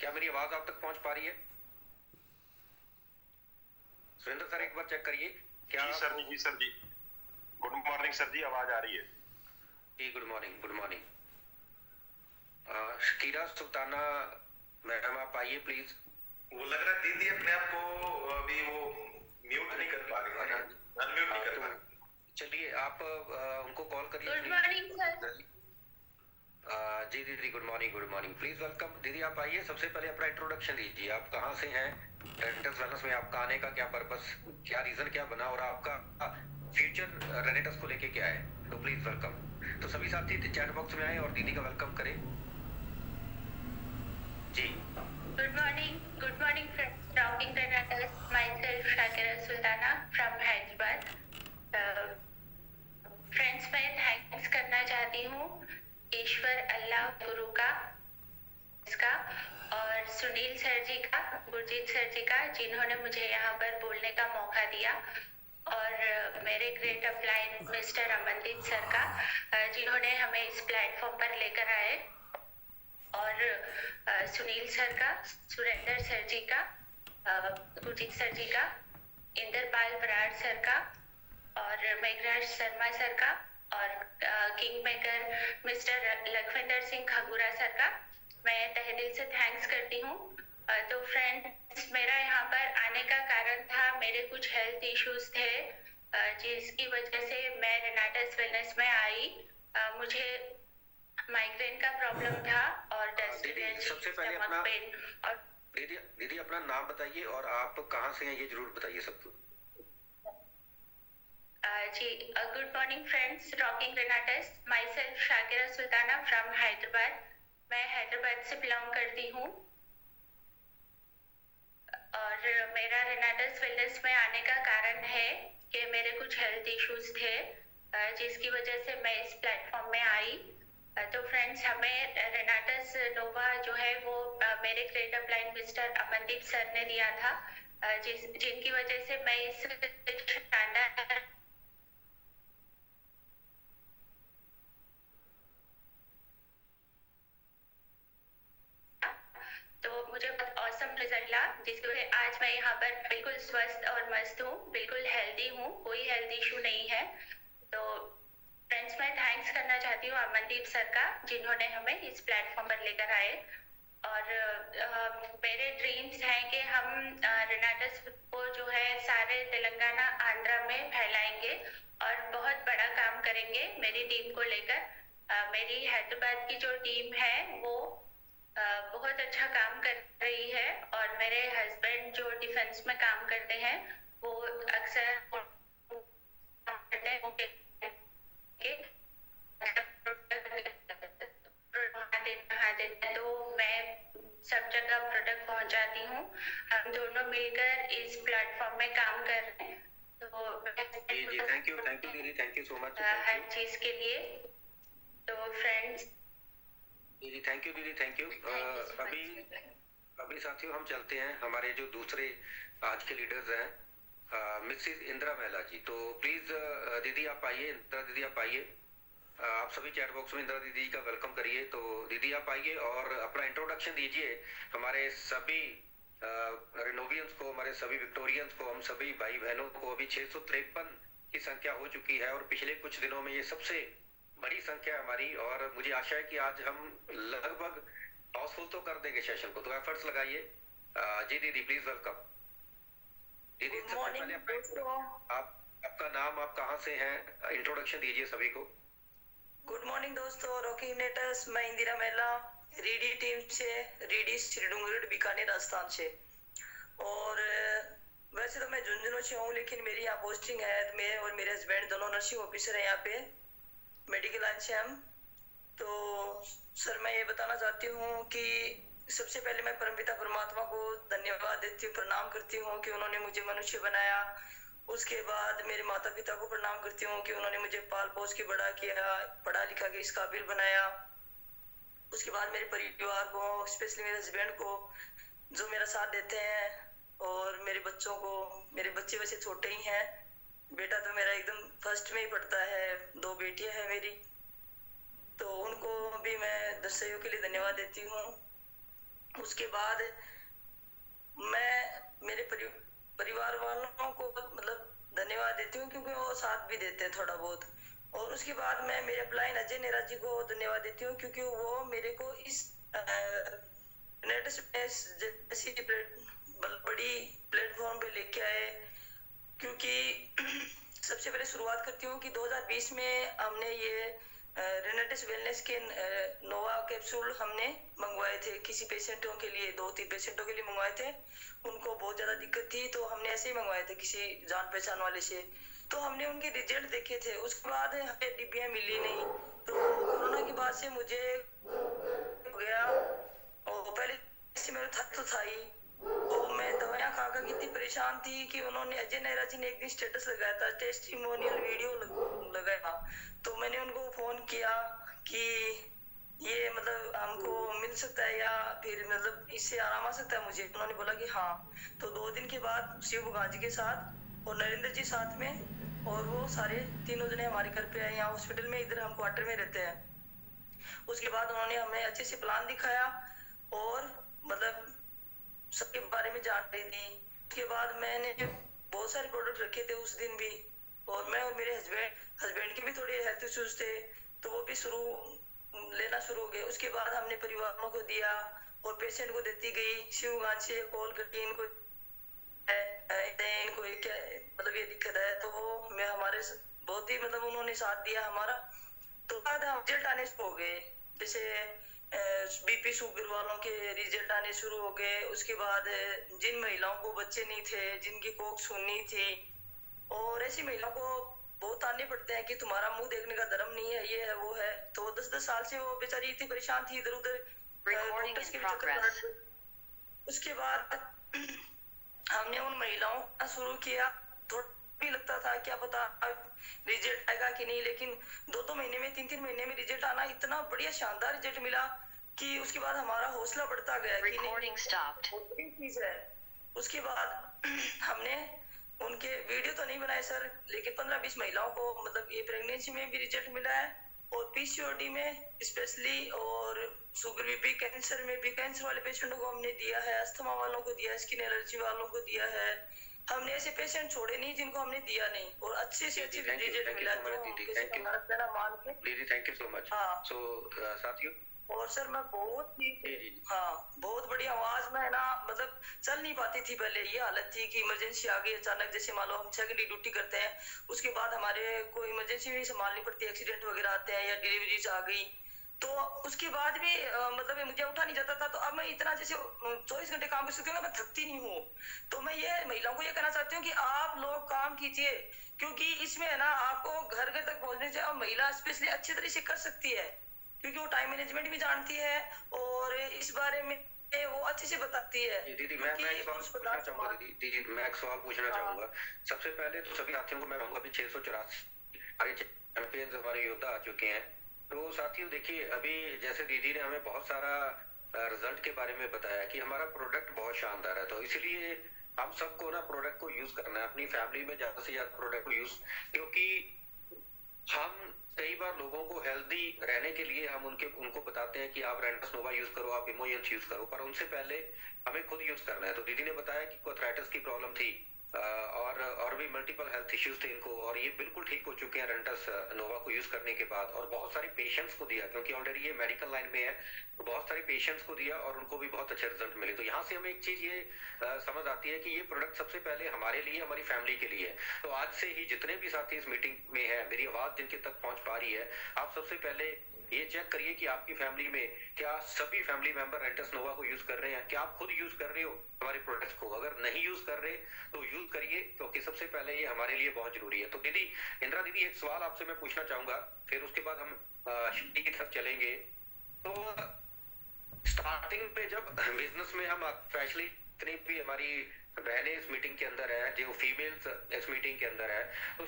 क्या मेरी आवाज आप तक पहुंच पा रही है? सुरेंद्र सर एक बार चेक करिए क्या। जी sir ji. Good morning sir ji, आवाज आ रही है जी? Good morning, good morning. Shakira Sultana madam आप आइए प्लीज। वो लग रहा है दीदी अपने आप को अभी वो म्यूट नहीं कर पा रही है, अनम्यूट नहीं कर पा रही। चलिए आप उनको कॉल करिए। Good morning sir. जी दीदी good morning, good morning. Please welcome दीदी, आप आइए। सबसे पहले अपना इंट्रोडक्शन दीजिए, आप कहाँ से हैं, रेनेटस वेलनेस में आपका आने का क्या पर्पस, क्या रीजन क्या बना और आपका फ्यूचर रेनेटस को लेके क्या है। तो प्लीज वेलकम। तो सभी साथी चैट बॉक्स में आए और दीदी का वेलकम करें जी। गुड मॉर्निंग फ्रेंड्स, रॉकिंग रेनेटस, my self Shakira Sultana from Hyderabad. Friends मैं थैंक्स करना चाहती हूँ ईश्वर अल्लाह गुरु का, इसका और सुनील सर जी का, गुरजीत सर जी का, जिन्होंने मुझे यहाँ पर बोलने का मौका दिया, और मेरे great upline mister Amandeep sir का, जिन्होंने हमें इस प्लेटफॉर्म पर लेकर आए, और सुनील सर का, सुरेंद्र सर जी का, गुरजीत सर जी का, इंद्रपाल बराड़ सर का, और मेघराज शर्मा सर का, और king maker mister Lakhwinder Singh Khagura sir का मैं तहे दिल से थैंक्स करती हूँ। तो फ्रेंड्स मेरा यहाँ पर आने का कारण था, मेरे कुछ हेल्थ इश्यूज थे जिसकी वजह से मैं रेनेटस वेलनेस में आई। मुझे माइग्रेन का प्रॉब्लम था और डस्ट एलर्जी, स्टमक पेन। और दीदी अपना नाम बताइए और आप कहाँ से हैं ये जरूर बताइए सबको। जी गुड मॉर्निंग फ्रेंड्स, रॉकिंग रेनेटस, my self Shakira Sultana from Hyderabad. मैं हैदराबाद से बिलोंग करती हूँ और मेरा रेनेटस वेलनेस में आने का कारण है कि मेरे कुछ हेल्थ इश्यूज थे जिसकी वजह से मैं इस प्लेटफॉर्म में आई। तो फ्रेंड्स हमें रेनेटस नोवा जो है वो मेरे great upline mister Amandeep sir ने दिया था, जिनकी वजह से मैं इस शानदार तो मुझे बहुत औसम रिजल्ट ला, जिसकी वजह आज मैं यहाँ पर बिल्कुल स्वस्थ और मस्त हूँ, बिल्कुल हेल्दी हूँ, कोई हेल्थ इशू नहीं है। तो फ्रेंड्स मैं थैंक्स करना चाहती हूँ अमनदीप सर का, जिन्होंने हमें इस प्लेटफॉर्म पर लेकर आए। और मेरे ड्रीम्स हैं कि हम रेनेटस को जो है सारे तेलंगाना आंध्रा में फैलाएंगे और बहुत बड़ा काम करेंगे मेरी टीम को लेकर। मेरी हैदराबाद की जो टीम है वो बहुत अच्छा काम कर रही है, और मेरे हस्बैंड जो डिफेंस में काम करते हैं वो अक्सर तो मैं सब जगह प्रोडक्ट पहुंचाती हूँ। हम दोनों मिलकर इस प्लेटफॉर्म में काम कर रहे हैं। तो जी थैंक यू दीदी, थैंक यू सो मच हर चीज के लिए। तो फ्रेंड्स जी थैंक यू दीदी, थैंक यू। अभी साथियों हम चलते हैं हमारे जो दूसरे आज के लीडर्स हैं, मिसेस इंदिरा महिला जी। तो प्लीज दीदी आप आइए, इंदिरा दीदी आप आइए। आप सभी चैट बॉक्स में इंदिरा दीदी का वेलकम करिए। तो दीदी आप आइए और अपना इंट्रोडक्शन दीजिए हमारे सभी रेनोवियंस को, हमारे सभी विक्टोरियंस को, हम सभी भाई बहनों को। अभी 653 की संख्या हो चुकी है और पिछले कुछ दिनों में ये सबसे बड़ी संख्या हमारी, और मुझे आशा है कि आज हम लगभग हाउसफुल तो कर देंगे सेशन को। तो एफर्ट्स लगाइए। जी दीदी प्लीज वेलकम। दीदी सबसे पहले आप आपका नाम, आप कहाँ से हैं, इंट्रोडक्शन दीजिए सभी को। गुड मॉर्निंग दोस्तों, रॉकिंग रेनेटस, मैं इंदिरा महिला रीडी टीम से, रीडी श्रीडुंगरगढ़ बीकानेर राजस्थान से। और वैसे तो मैं झुंझुनू से हूँ, लेकिन मेरी यहाँ पोस्टिंग है, मैं और मेरे हस्बैंड दोनों नर्सिंग ऑफिसर हैं यहाँ पे मेडिकल लाइन से हम। तो सर मैं ये बताना चाहती हूँ कि सबसे पहले मैं परमपिता परमात्मा को धन्यवाद देती हूँ, प्रणाम करती हूँ कि उन्होंने मुझे मनुष्य बनाया। उसके बाद मेरे माता पिता को प्रणाम करती हूँ कि उन्होंने मुझे पाल पोस के बड़ा किया, पढ़ा लिखा के इस काबिल बनाया। उसके बाद मेरे परिवार को, स्पेशली मेरे हस्बैंड को जो मेरा साथ देते हैं, और मेरे बच्चों को। मेरे बच्चे वैसे छोटे ही हैं, बेटा तो मेरा एकदम फर्स्ट में ही पढ़ता है, 2 बेटियां हैं मेरी। तो उनको भी मैं दर्शकों के लिए धन्यवाद देती हूँ। उसके बाद मैं मेरे परिवार वालों को मतलब धन्यवाद देती हूँ, क्योंकि वो साथ भी देते हैं थोड़ा बहुत। और उसके बाद मैं मेरे अपलाइन अजय नेहरा जी को धन्यवाद देती हूँ, क्योंकि वो मेरे को इस नेट जैसी बड़ी प्लेटफॉर्म पे लेके आए। क्योंकि सबसे पहले शुरुआत करती हूँ कि 2020 में हमने ये रेनेटिस वेलनेस के नोवा कैप्सूल हमने मंगवाए थे किसी पेशेंटों के लिए, 2-3 पेशेंटों के लिए मंगवाए थे। उनको बहुत ज़्यादा दिक्कत थी, तो हमने ऐसे ही मंगवाए थे किसी जान पहचान वाले से। तो हमने उनके रिजल्ट देखे थे, उसके बाद हमें डिब्बियाँ मिली नहीं। तो कोरोना के बाद से मुझे हो गया, और पहले से मेरा थक तो था ही, तो मैं दवाइयाँ खा कर इतनी परेशान थी कि उन्होंने अजय नेहरा जी ने एक दिन स्टेटस लगाया था, टेस्टिमोनियल वीडियो लगाया। तो मैंने उनको फोन किया कि ये मतलब हमको मिल सकता है या फिर मतलब इससे आराम आ सकता है मुझे। उन्होंने बोला कि हाँ। तो 2 दिन के बाद शिव गांधी के साथ और नरेंद्र जी साथ में, और वो सारे तीनों जने हमारे घर पे आए, यहाँ हॉस्पिटल में, इधर हम क्वार्टर में रहते हैं। उसके बाद उन्होंने हमें अच्छे से प्लान दिखाया और मतलब सबके बारे में जानकारी दी। उसके बाद मैंने बहुत सारे प्रोडक्ट रखे थे उस दिन भी, और मैं और मेरे हस्बैंड के भी थोड़े हेल्थ इश्यूज थे, तो वो भी लेना शुरू हो गए। उसके बाद हमने परिवारों को दिया और पेशेंट को देती गई। शिवगान से कॉल करके इनको क्या मतलब ये दिक्कत है, तो वो मैं हमारे बहुत ही मतलब उन्होंने साथ दिया हमारा। तो बाद हम रिजल्ट आने शुरू हो गए, जैसे बीपी शुगर वालों के रिजल्ट आने शुरू हो गए। उसके बाद जिन महिलाओं को बच्चे नहीं थे, जिनकी कोख सुननी थी, और ऐसी महिलाओं को बहुत आने पड़ते हैं कि तुम्हारा मुंह देखने का धर्म नहीं है, ये है वो है। तो 10-10 साल से वो बेचारी इतनी परेशान थी, इधर उधर डॉक्टर्स के चक्कर। उसके बाद हमने उन महिलाओं का शुरू किया। थोड़ा भी लगता था क्या पता रिजल्ट आएगा कि नहीं, लेकिन 2-2 महीने में, 3-3 महीने में रिजल्ट आना, इतना बढ़िया शानदार रिजल्ट मिला कि उसके बाद हमारा हौसला बढ़ता गया कि नहीं चीज है। उसके बाद हमने उनके वीडियो तो नहीं बनाए सर, लेकिन 15-20 महिलाओं को मतलब ये प्रेगनेंसी में भी रिजल्ट मिला है, और पीसीओडी में स्पेशली, और शुगर बीपी कैंसर में भी, कैंसर वाले पेशेंटों को हमने दिया है, अस्थमा वालों को दिया है, स्किन एलर्जी वालों को दिया है। हमने ऐसे पेशेंट छोड़े नहीं जिनको हमने दिया नहीं, और अच्छे से अच्छे रिजल्ट मिला। दीदी थैंक यू सो मच। सो साथियों, और सर मैं बहुत ही बहुत बढ़िया आवाज में है ना, मतलब चल नहीं पाती थी पहले। ये हालत थी कि इमरजेंसी आ गई अचानक, जैसे मान लो हम 6 घंटे ड्यूटी करते हैं, उसके बाद हमारे को इमरजेंसी भी संभालनी पड़ती है, एक्सीडेंट वगैरह आते हैं या डिलीवरीज आ गई, तो उसके बाद भी मतलब मुझे उठा नहीं जाता था। तो अब मैं इतना जैसे 24 घंटे काम कर सकती हूँ, मैं थकती नहीं हूँ। तो मैं ये महिलाओं को ये कहना चाहती हूँ कि आप लोग काम कीजिए, क्योंकि इसमें है ना आपको घर घर तक पहुंचने से और महिला स्पेशली अच्छी तरह से कर सकती है, क्योंकि वो टाइम मैनेजमेंट भी जानती है और इस बारे में वो अच्छे से बताती है। दीदी मैं एक सवाल पूछना चाहूंगा। दीदी मैं एक सवाल पूछना चाहूंगा। सबसे पहले तो सभी साथियों को मैं कहूंगा अभी 684 हमारे चैंपियंस, हमारे योद्धा आ चुके हैं। तो साथियों देखिए, अभी जैसे दीदी ने हमें बहुत सारा रिजल्ट के बारे में बताया कि हमारा प्रोडक्ट बहुत शानदार है, तो इसलिए हम सबको ना प्रोडक्ट को यूज करना है, अपनी फैमिली में ज्यादा से ज्यादा प्रोडक्ट को यूज, क्योंकि हम कई बार लोगों को हेल्दी रहने के लिए हम उनको बताते हैं कि आप रेंटस नोवा यूज करो, आप इमोजेंस यूज करो, पर उनसे पहले हमें खुद यूज करना है। तो दीदी ने बताया कि आर्थराइटिस की प्रॉब्लम थी और भी मल्टीपल हेल्थ इश्यूज थे इनको, और ये बिल्कुल ठीक हो चुके हैं रेंटस नोवा को यूज करने के बाद। और बहुत सारे पेशेंट्स को दिया, क्योंकि ऑलरेडी ये मेडिकल लाइन में है, तो बहुत सारे पेशेंट्स को दिया और उनको भी बहुत अच्छे रिजल्ट मिले। तो यहाँ से हमें एक चीज ये समझ आती है कि ये प्रोडक्ट सबसे पहले हमारे लिए, हमारी फैमिली के लिए है। तो आज से ही जितने भी साथी इस मीटिंग में है, मेरी आवाज जिनके तक पहुंच पा रही है, आप सबसे पहले ये चेक करिए कि आपकी फैमिली में क्या सभी फैमिली मेंबर रेंटस नोवा को यूज कर रहे हैं, क्या आप खुद यूज कर रहे हो हमारे प्रोडक्ट्स को। अगर नहीं यूज कर रहे तो यूज करिए, क्योंकि सबसे पहले ये हमारे लिए बहुत जरूरी है। तो दीदी, इंदिरा दीदी, एक सवाल आपसे मैं पूछना चाहूंगा, फिर उसके बाद हम शिफ्टी की तरफ चलेंगे। तो स्टार्टिंग पे जब बिजनेस में हम स्पेशली जितनी भी हमारी बहनें इस मीटिंग के अंदर है, जो फीमेल्स इस मीटिंग के अंदर है, तो